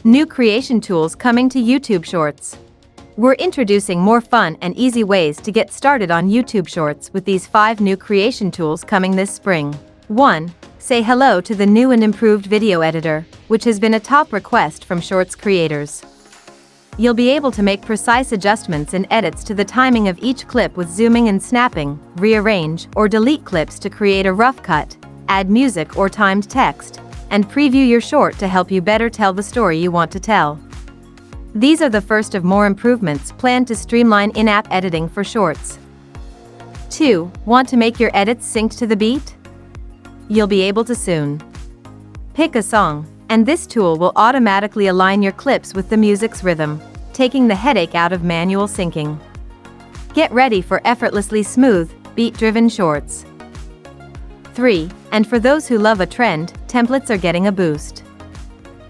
New creation tools coming to YouTube Shorts. We're introducing more fun and easy ways to get started on YouTube Shorts with these 5 new creation tools coming this spring. 1. Say hello to the new and improved video editor, which has been a top request from Shorts creators. You'll be able to make precise adjustments and edits to the timing of each clip with zooming and snapping, rearrange or delete clips to create a rough cut, add music or timed text, and preview your short to help you better tell the story you want to tell. These are the first of more improvements planned to streamline in-app editing for Shorts. 2. Want to make your edits synced to the beat? You'll be able to soon. Pick a song, and this tool will automatically align your clips with the music's rhythm, taking the headache out of manual syncing. Get ready for effortlessly smooth, beat-driven Shorts. 3. And for those who love a trend, templates are getting a boost.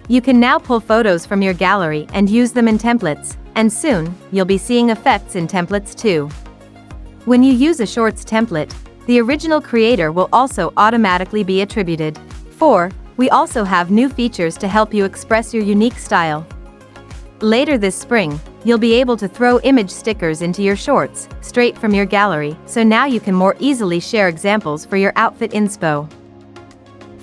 You can now pull photos from your gallery and use them in templates, and soon, you'll be seeing effects in templates too. When you use a Shorts template, the original creator will also automatically be attributed. 4. We also have new features to help you express your unique style. Later this spring, you'll be able to throw image stickers into your Shorts, straight from your gallery, so now you can more easily share examples for your outfit inspo.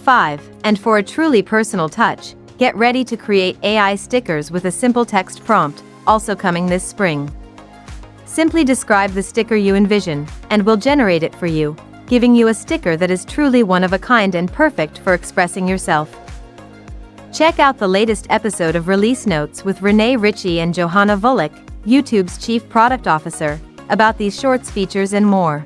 5. And for a truly personal touch, get ready to create AI stickers with a simple text prompt, also coming this spring. Simply describe the sticker you envision, and we'll generate it for you, giving you a sticker that is truly one of a kind and perfect for expressing yourself. Check out the latest episode of Release Notes with Renee Ritchie and Johanna Volek, YouTube's Chief Product Officer, about these Shorts features and more.